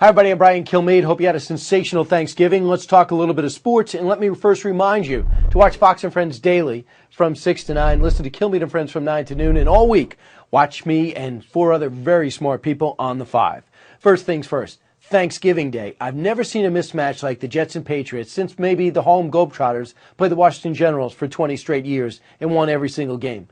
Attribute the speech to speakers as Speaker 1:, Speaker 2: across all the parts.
Speaker 1: Hi, everybody. I'm Brian Kilmeade. Hope you had a sensational Thanksgiving. Let's talk a little bit of sports. And let me first remind you to watch Fox and Friends daily from 6 to 9. Listen to Kilmeade and Friends from 9 to noon. And all week, watch me and 4 other very smart people on the 5. First things first, Thanksgiving Day. I've never seen a mismatch like the Jets and Patriots since maybe the Harlem Globetrotters played the Washington Generals for 20 straight years and won every single game.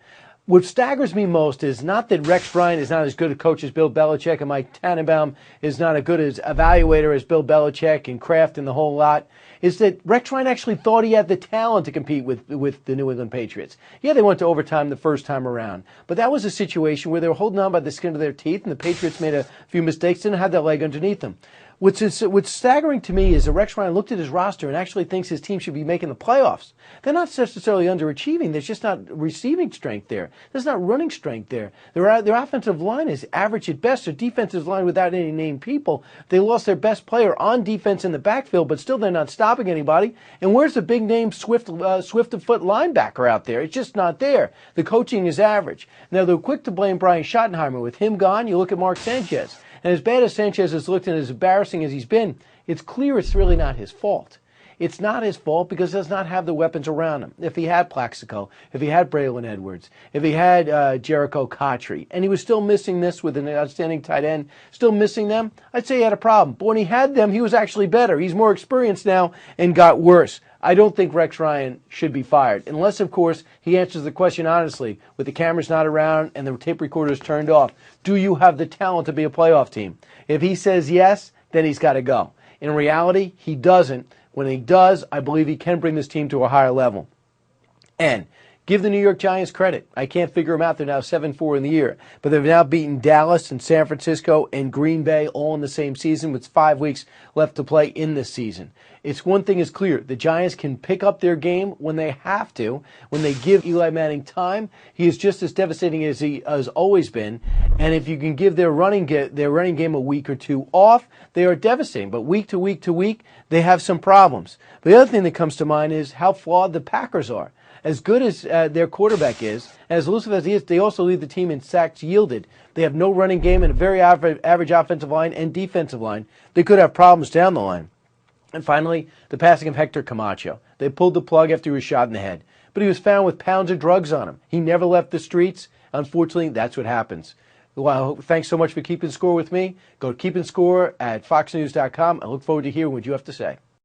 Speaker 1: What staggers me most is not that Rex Ryan is not as good a coach as Bill Belichick and Mike Tannenbaum is not as good as evaluator as Bill Belichick and Kraft and the whole lot, is that Rex Ryan actually thought he had the talent to compete with the New England Patriots. Yeah, they went to overtime the first time around, but that was a situation where they were holding on by the skin of their teeth and the Patriots made a few mistakes and had that leg underneath them. What's staggering to me is that Rex Ryan looked at his roster and actually thinks his team should be making the playoffs. They're not necessarily underachieving. There's just not receiving strength there. There's not running strength there. Their offensive line is average at best. Their defensive line without any named people. They lost their best player on defense in the backfield, but still they're not stopping anybody. And where's the big name swift of foot linebacker out there? It's just not there. The coaching is average. Now they're quick to blame Brian Schottenheimer. With him gone, you look at Mark Sanchez. And as bad as Sanchez has looked and as embarrassing as he's been, it's clear it's really not his fault. It's not his fault because he does not have the weapons around him. If he had Plaxico, if he had Braylon Edwards, if he had Jericho Cotchery, and he was still missing this with an outstanding tight end, still missing them, I'd say he had a problem. But when he had them, he was actually better. He's more experienced now and got worse. I don't think Rex Ryan should be fired, unless, of course, he answers the question honestly, with the cameras not around and the tape recorders turned off. Do you have the talent to be a playoff team? If he says yes, then he's got to go. In reality, he doesn't. When he does, I believe he can bring this team to a higher level. And give the New York Giants credit. I can't figure them out. They're now 7-4 in the year. But they've now beaten Dallas and San Francisco and Green Bay all in the same season with 5 weeks left to play in this season. It's one thing is clear. The Giants can pick up their game when they have to. When they give Eli Manning time, he is just as devastating as he has always been. And if you can give their running game a week or two off, they are devastating. But week to week, they have some problems. But the other thing that comes to mind is how flawed the Packers are. As good as their quarterback is, and as elusive as he is, they also lead the team in sacks yielded. They have no running game and a very average offensive line and defensive line. They could have problems down the line. And finally, the passing of Hector Camacho. They pulled the plug after he was shot in the head. But he was found with pounds of drugs on him. He never left the streets. Unfortunately, that's what happens. Well, thanks so much for keeping score with me. Go to Keeping Score at foxnews.com. I look forward to hearing what you have to say.